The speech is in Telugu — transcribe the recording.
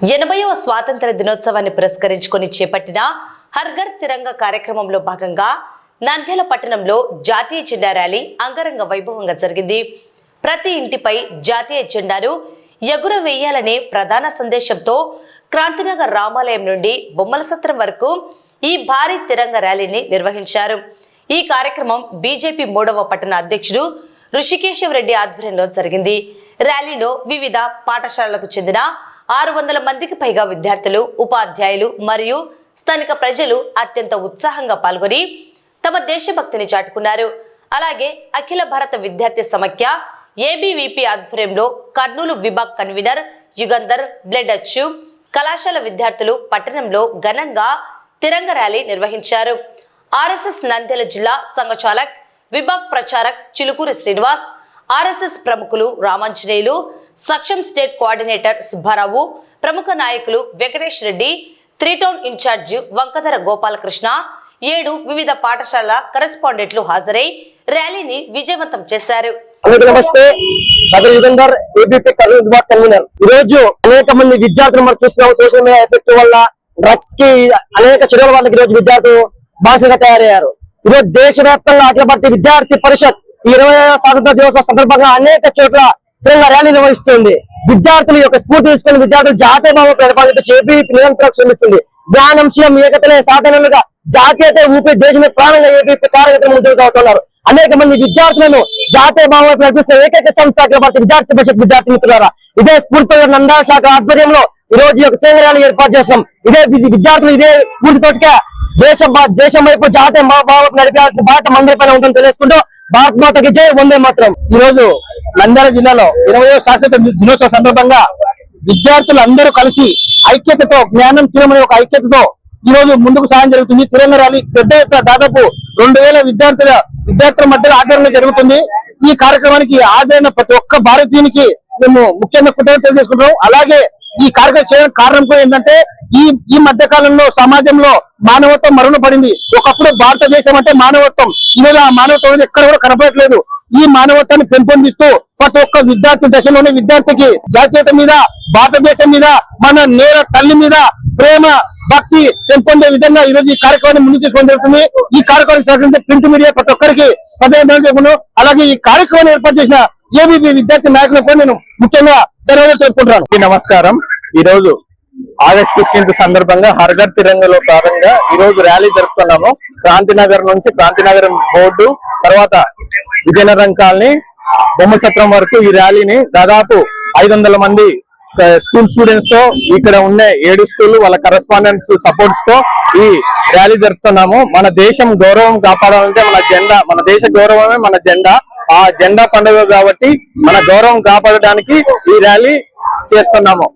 80వ స్వాతంత్ర దినోత్సవాన్ని పురస్కరించుకొని చేపట్టిన హర్ ఘర్ తిరంగా కార్యక్రమంలో భాగంగా నంద్యాల పట్టణంలో జాతీయ జెండా ర్యాలీ అంగరంగ వైభవంగా జరిగింది. ప్రతి ఇంటిపై జాతీయ జెండాను ఎగురవేయాలనే ప్రధాన సందేశంతో క్రాంతినగర్ రామాలయం నుండి బొమ్మల సత్రం వరకు ఈ భారీ తిరంగ ర్యాలీని నిర్వహించారు. ఈ కార్యక్రమం బీజేపీ 3వ పట్టణ అధ్యక్షుడు రుషికేశవ్ రెడ్డి ఆధ్వర్యంలో జరిగింది. ర్యాలీలో వివిధ పాఠశాలలకు చెందిన 600 మందికి పైగా విద్యార్థులు, ఉపాధ్యాయులు మరియు స్థానిక ప్రజలు అత్యంత ఉత్సాహంగా పాల్గొని తమ దేశభక్తిని చాటుకున్నారు. అలాగే అఖిల భారత విద్యార్థి సమైక్య ఏబీవీపీ ఆధ్వర్యంలో కర్నూలు విభాగ్ కన్వీనర్ యుగంధర్ బ్లెడచ్చు కళాశాల విద్యార్థులు పట్టణంలో ఘనంగా తిరంగ ర్యాలీ నిర్వహించారు. ఆర్ఎస్ఎస్ నంద్యాల జిల్లా సంఘచాలక్ విభాగ్ ప్రచారక్ చిలుకూరి శ్రీనివాస్, ఆర్ఎస్ఎస్ ప్రముఖులు రామాంజనేయులు, సక్షం స్టేట్ కోఆర్డినేటర్ సుబ్బారావు, ప్రముఖ నాయకులు వెంకటేష్ రెడ్డి, 3 టౌన్ ఇన్ఛార్జి వంకధర గోపాలకృష్ణ, 7 వివిధ పాఠశాలల కరెస్పాండెంట్లు హాజరై ర్యాలీని విజయవంతం చేశారు. నమస్తే, యుగంధర్ ఏబీపీ కర్నూలు విభాగ్ కన్వీనర్. ఈ రోజు అనేక మంది విద్యార్థులు మనం చూస్తున్నాం. సోషల్ మీడియా ఎఫెక్ట్ వల్ల డ్రగ్స్ కి అనేక చెడుల వాళ్ళకి ఈ రోజు విద్యార్థులు బానిసగా తయారయ్యారు. ఈరోజు దేశవ్యాప్తంగా అఖిల భారతీయ విద్యార్థి పరిషత్ 20వ స్వాతంత్ర దినోత్సవ సందర్భంగా అనేక చోట్ల తిరంగ ర్యాలీ నిర్వహిస్తుంది. విద్యార్థుల యొక్క స్ఫూర్తి తీసుకుని విద్యార్థులు జాతీయ భావం ప్రతిపాదించి ఏబీవీపీ నిరంతరం శ్రమిస్తుంది. జ్ఞానంశం ఏకతనే సాధనలుగా జాతీయత ఊపి దేశమే ప్రాణంగా ఏబీవీపీ కార్యకర్తలు ముందుకు సాగుతున్నారు. అనేక మంది విద్యార్థులను జాతీయ భావం నడిపిస్తున్న ఏకైక సంస్థ అఖిల భారత విద్యార్థి పరిషత్. విద్యార్థి మిత్రులారా, ఇదే స్ఫూర్తితో నంద్యాల శాఖ ఆధ్వర్యంలో ఈ రోజు యొక్క తిరంగ ర్యాలీ ఏర్పాటు చేస్తాం. ఇదే విద్యార్థులు ఇదే స్ఫూర్తితోటిగా దేశం వైపు జాతీయ భావం నడిపాల్సిన బాధ్యత మందరి పైన ఉంటుందని తెలుసుకుంటూ భారత్ మాతకి జై, వందే మాత్రం. ఈ రోజు నంద్యాల జిల్లాలో 20వ స్వాతంత్ర దినోత్సవ సందర్భంగా విద్యార్థులు అందరూ కలిసి ఐక్యతతో, జ్ఞానం తీరమనే ఒక ఐక్యతతో ఈ రోజు ముందుకు సాయం జరుగుతుంది. తిరంగ ర్యాలీ పెద్ద ఎత్తున దాదాపు 2000 విద్యార్థుల మధ్యలో ఆధ్వర్యంలో జరుగుతుంది. ఈ కార్యక్రమానికి హాజరైన ప్రతి ఒక్క భారతీయునికి మేము ముఖ్యంగా కృతజ్ఞతలు తెలియజేసుకుంటున్నాం. అలాగే ఈ కార్యక్రమం చేయడానికి కారణం కూడా ఏంటంటే ఈ మధ్య కాలంలో సమాజంలో మానవత్వం మరుగున పడింది. ఒకప్పుడు భారతదేశం అంటే మానవత్వం, ఈరోజు ఆ మానవత్వం అనేది ఎక్కడ కూడా కనపడట్లేదు. ఈ మానవత్వాన్ని పెంపొందిస్తూ ప్రతి ఒక్క విద్యార్థి దశలోనే విద్యార్థికి జాతీయత మీద, భారతదేశం మీద, మన నేర తల్లి మీద ప్రేమ, భక్తి పెంపొందే విధంగా ఈ రోజు ఈ కార్యక్రమాన్ని ముందు తీసుకోవడం జరుగుతుంది. ఈ కార్యక్రమానికి సహకరించే ప్రింట్ మీడియా ప్రతి ఒక్కరికి పదవి చెప్పను. అలాగే ఈ కార్యక్రమాన్ని ఏర్పాటు చేసిన ఏబీవీ విద్యార్థి నాయకులకు కూడా నేను ముఖ్యంగా ధన్యవాదాలు తెలుపుకుంటున్నాను. నమస్కారం. ఈ రోజు ఆగస్ట్ 15th సందర్భంగా హర్ ఘర్ తిరంగలో భాగంగా ఈ రోజు ర్యాలీ జరుపుతున్నాము. క్రాంతినగర్ నుంచి క్రాంతినగర్ బోర్డు, తర్వాత విజయనగరం కాలనీ, బొమ్మల సత్రం వరకు ఈ ర్యాలీని దాదాపు 500 మంది స్కూల్ స్టూడెంట్స్ తో, ఇక్కడ ఉన్న 7 స్కూల్ వాళ్ళ కరెస్పాండెంట్స్ సపోర్ట్స్ తో ఈ ర్యాలీ జరుపుతున్నాము. మన దేశం గౌరవం కాపాడాలంటే మన జెండా, మన దేశ గౌరవమే మన జెండా. ఆ జెండా పండుగ కాబట్టి మన గౌరవం కాపాడడానికి ఈ ర్యాలీ చేస్తున్నాము.